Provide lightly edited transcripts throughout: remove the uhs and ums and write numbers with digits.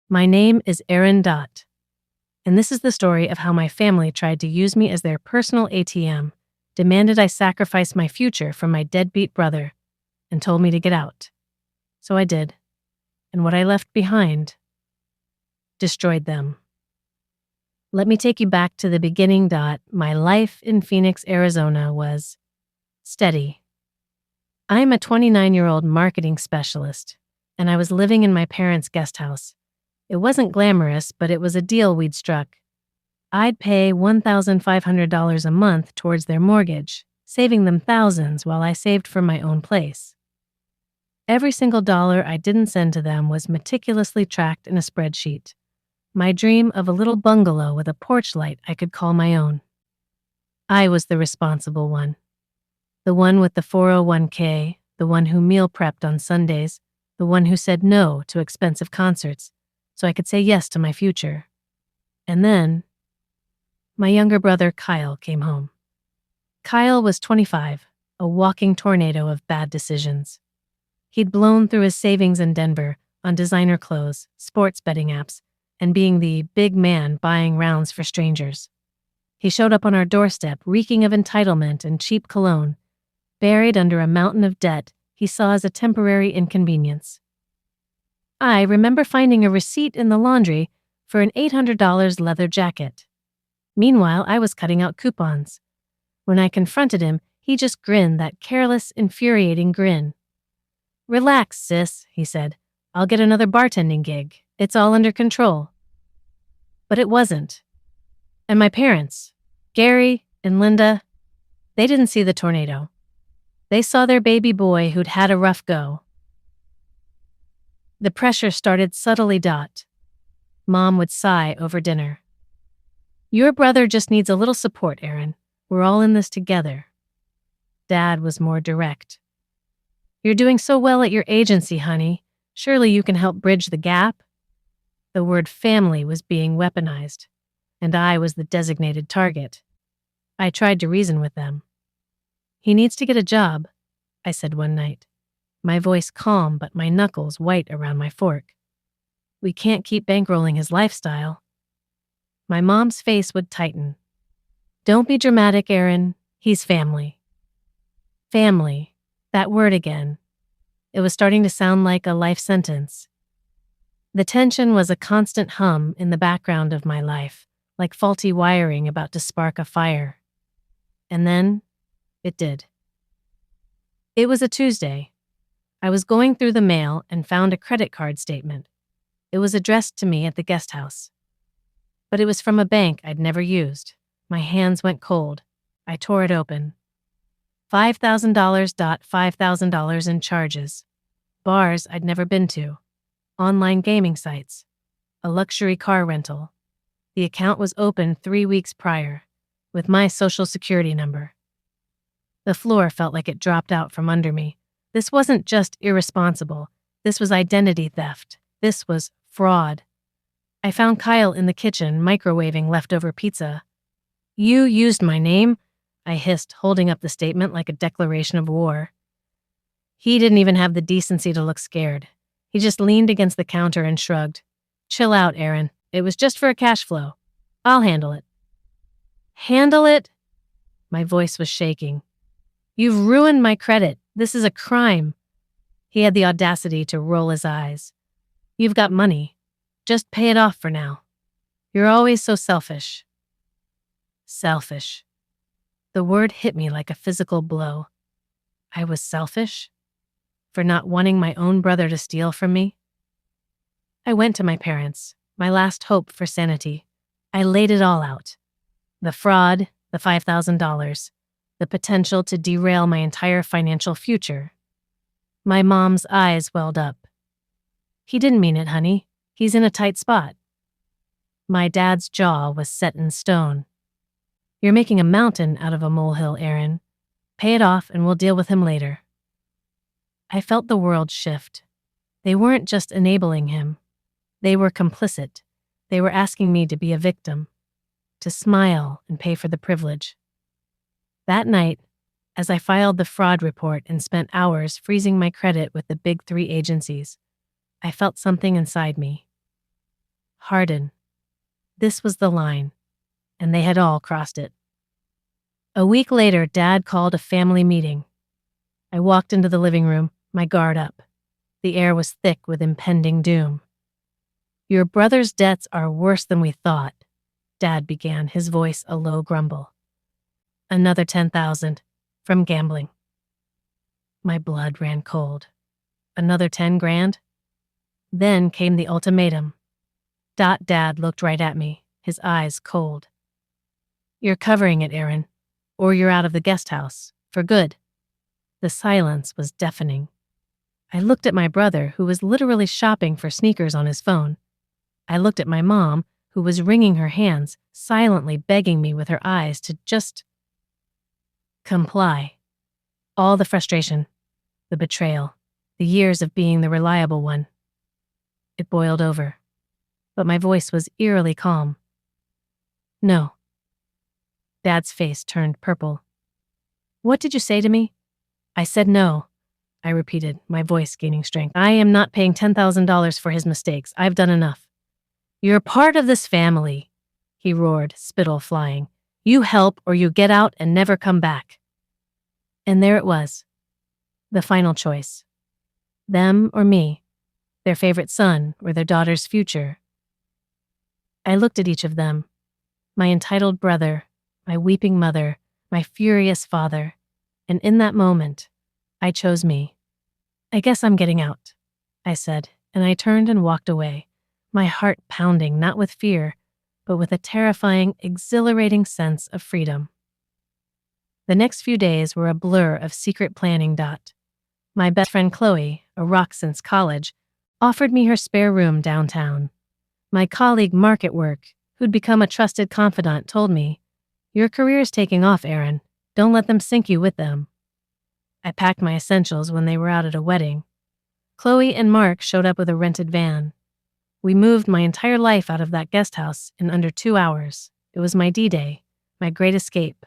My name is Erin Dot, and this is the story of how my family tried to use me as their personal ATM, demanded I sacrifice my future for my deadbeat brother, and told me to get out. So I did, and what I left behind destroyed them. Let me take you back to the beginning. My life in Phoenix, Arizona was steady. I am a 29-year-old marketing specialist, and I was living in my parents' guest house. It wasn't glamorous, but it was a deal we'd struck. I'd pay $1,500 a month towards their mortgage, saving them thousands while I saved for my own place. Every single dollar I didn't send to them was meticulously tracked in a spreadsheet. My dream of a little bungalow with a porch light I could call my own. I was the responsible one. The one with the 401k, the one who meal prepped on Sundays, the one who said no to expensive concerts, so I could say yes to my future. And then, my younger brother Kyle came home. Kyle was 25, a walking tornado of bad decisions. He'd blown through his savings in Denver on designer clothes, sports betting apps, and being the big man buying rounds for strangers. He showed up on our doorstep reeking of entitlement and cheap cologne, buried under a mountain of debt he saw as a temporary inconvenience. I remember finding a receipt in the laundry for an $800 leather jacket. Meanwhile, I was cutting out coupons. When I confronted him, he just grinned that careless, infuriating grin. "Relax, sis," he said. "I'll get another bartending gig. It's all under control." But it wasn't. And my parents, Gary and Linda, they didn't see the tornado. They saw their baby boy who'd had a rough go. The pressure started subtly. Mom would sigh over dinner. "Your brother just needs a little support, Erin. We're all in this together." Dad was more direct. "You're doing so well at your agency, honey. Surely you can help bridge the gap." The word family was being weaponized, and I was the designated target. I tried to reason with them. "He needs to get a job," I said one night, my voice calm but my knuckles white around my fork. "We can't keep bankrolling his lifestyle." My mom's face would tighten. "Don't be dramatic, Erin. He's family." Family. That word again. It was starting to sound like a life sentence. The tension was a constant hum in the background of my life, like faulty wiring about to spark a fire. And then, it did. It was a Tuesday. I was going through the mail and found a credit card statement. It was addressed to me at the guest house. But it was from a bank I'd never used. My hands went cold. I tore it open. $5,000. $5,000 in charges. Bars I'd never been to. Online gaming sites. A luxury car rental. The account was open 3 weeks prior, with my social security number. The floor felt like it dropped out from under me. This wasn't just irresponsible. This was identity theft. This was fraud. I found Kyle in the kitchen microwaving leftover pizza. "You used my name?" I hissed, holding up the statement like a declaration of war. He didn't even have the decency to look scared. He just leaned against the counter and shrugged. "Chill out, Erin. It was just for a cash flow. I'll handle it." "Handle it?" My voice was shaking. "You've ruined my credit. This is a crime." He had the audacity to roll his eyes. "You've got money. Just pay it off for now. You're always so selfish." Selfish. The word hit me like a physical blow. I was selfish? For not wanting my own brother to steal from me? I went to my parents, my last hope for sanity. I laid it all out. The fraud, the $5,000, the potential to derail my entire financial future. My mom's eyes welled up. "He didn't mean it, honey. He's in a tight spot." My dad's jaw was set in stone. "You're making a mountain out of a molehill, Erin. Pay it off and we'll deal with him later." I felt the world shift. They weren't just enabling him. They were complicit. They were asking me to be a victim, to smile and pay for the privilege. That night, as I filed the fraud report and spent hours freezing my credit with the big 3 agencies, I felt something inside me. harden. This was the line, and they had all crossed it. A week later, Dad called a family meeting. I walked into the living room, my guard up. The air was thick with impending doom. "Your brother's debts are worse than we thought," Dad began, his voice a low grumble. "Another 10,000 from gambling." My blood ran cold. Another 10 grand? Then came the ultimatum. Dad looked right at me, his eyes cold. "You're covering it, Aaron, or you're out of the guest house, for good." The silence was deafening. I looked at my brother, who was literally shopping for sneakers on his phone. I looked at my mom, who was wringing her hands, silently begging me with her eyes to just comply. All the frustration, the betrayal, the years of being the reliable one. It boiled over, but my voice was eerily calm. "No." Dad's face turned purple. "What did you say to me?" "I said no," I repeated, my voice gaining strength. "I am not paying $10,000 for his mistakes. I've done enough." "You're part of this family," he roared, spittle flying. "You help or you get out and never come back." And there it was, the final choice. Them or me, their favorite son or their daughter's future. I looked at each of them, my entitled brother, my weeping mother, my furious father, and in that moment, I chose me. "I guess I'm getting out," I said, and I turned and walked away, my heart pounding not with fear, but with a terrifying, exhilarating sense of freedom. The next few days were a blur of secret planning. My best friend Chloe, a rock since college, offered me her spare room downtown. My colleague Mark at work, who'd become a trusted confidant, told me, "Your career's taking off, Aaron. Don't let them sink you with them." I packed my essentials when they were out at a wedding. Chloe and Mark showed up with a rented van. We moved my entire life out of that guest house in under 2 hours. It was my D-Day, my great escape.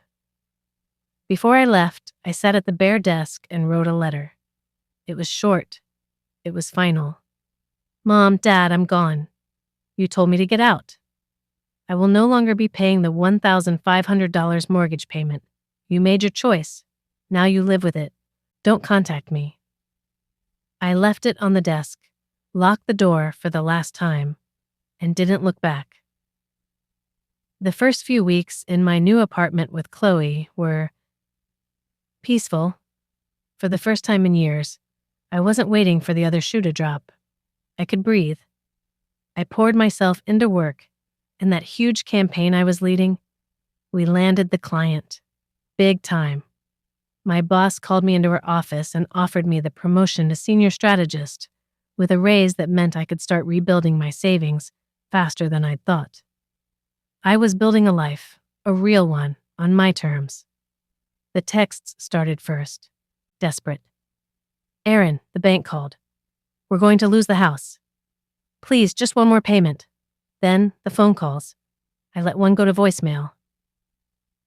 Before I left, I sat at the bare desk and wrote a letter. It was short. It was final. "Mom, Dad, I'm gone. You told me to get out. I will no longer be paying the $1,500 mortgage payment. You made your choice. Now you live with it. Don't contact me." I left it on the desk, locked the door for the last time, and didn't look back. The first few weeks in my new apartment with Chloe were peaceful. For the first time in years, I wasn't waiting for the other shoe to drop. I could breathe. I poured myself into work, and that huge campaign I was leading, we landed the client. Big time. My boss called me into her office and offered me the promotion to senior strategist, with a raise that meant I could start rebuilding my savings faster than I'd thought. I was building a life, a real one, on my terms. The texts started first. Desperate. "Aaron, the bank called. We're going to lose the house. Please, just one more payment." Then the phone calls. I let one go to voicemail.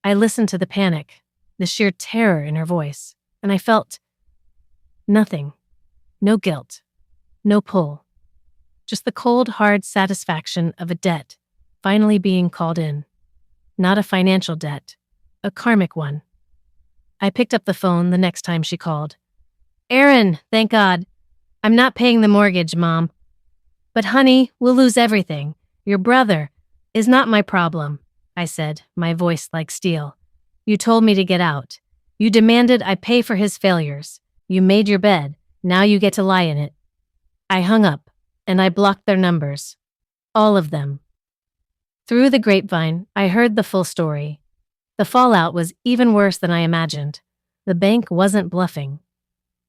I listened to the panic, the sheer terror in her voice, and I felt nothing. No guilt. No pull. Just the cold, hard satisfaction of a debt finally being called in. Not a financial debt, a karmic one. I picked up the phone the next time she called. "Aaron, thank God. I'm not paying the mortgage, Mom. But honey, we'll lose everything. Your brother is not my problem," I said, my voice like steel. "You told me to get out. You demanded I pay for his failures. You made your bed. Now you get to lie in it." I hung up, and I blocked their numbers. All of them. Through the grapevine, I heard the full story. The fallout was even worse than I imagined. The bank wasn't bluffing.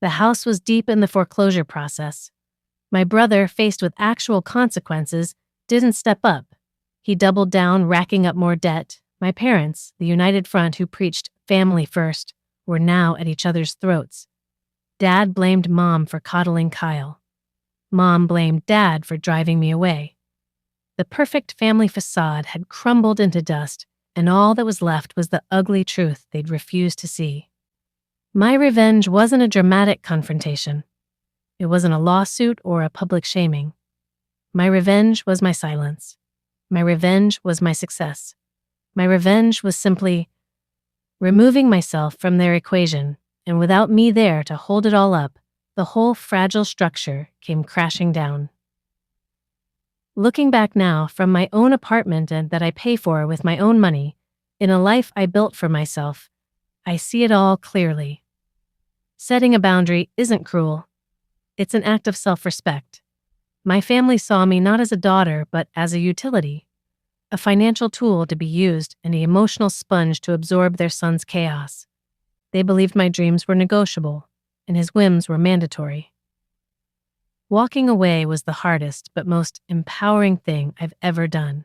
The house was deep in the foreclosure process. My brother, faced with actual consequences, didn't step up. He doubled down, racking up more debt. My parents, the united front who preached family first, were now at each other's throats. Dad blamed Mom for coddling Kyle. Mom blamed Dad for driving me away. The perfect family facade had crumbled into dust, and all that was left was the ugly truth they'd refused to see. My revenge wasn't a dramatic confrontation. It wasn't a lawsuit or a public shaming. My revenge was my silence. My revenge was my success. My revenge was simply removing myself from their equation, and without me there to hold it all up, the whole fragile structure came crashing down. Looking back now from my own apartment and that I pay for with my own money, in a life I built for myself, I see it all clearly. Setting a boundary isn't cruel. It's an act of self-respect. My family saw me not as a daughter, but as a utility, a financial tool to be used and an emotional sponge to absorb their son's chaos. They believed my dreams were negotiable, and his whims were mandatory. Walking away was the hardest but most empowering thing I've ever done.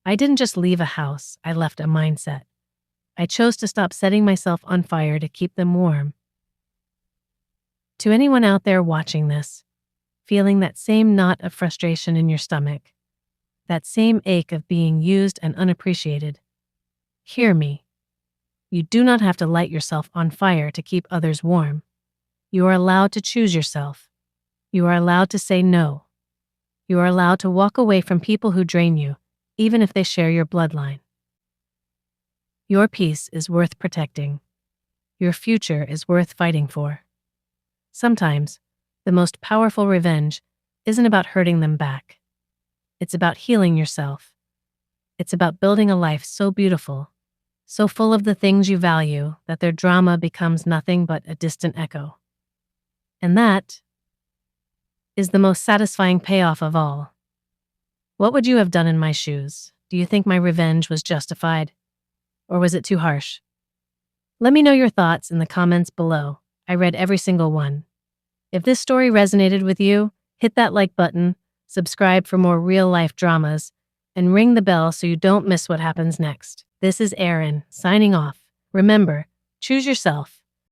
I didn't just leave a house, I left a mindset. I chose to stop setting myself on fire to keep them warm. To anyone out there watching this, feeling that same knot of frustration in your stomach, that same ache of being used and unappreciated, hear me. You do not have to light yourself on fire to keep others warm. You are allowed to choose yourself. You are allowed to say no. You are allowed to walk away from people who drain you, even if they share your bloodline. Your peace is worth protecting. Your future is worth fighting for. Sometimes, the most powerful revenge isn't about hurting them back. It's about healing yourself. It's about building a life so beautiful, so full of the things you value that their drama becomes nothing but a distant echo. And that is the most satisfying payoff of all. What would you have done in my shoes? Do you think my revenge was justified? Or was it too harsh? Let me know your thoughts in the comments below. I read every single one. If this story resonated with you, hit that like button, subscribe for more real-life dramas, and ring the bell so you don't miss what happens next. This is Erin, signing off. Remember, choose yourself.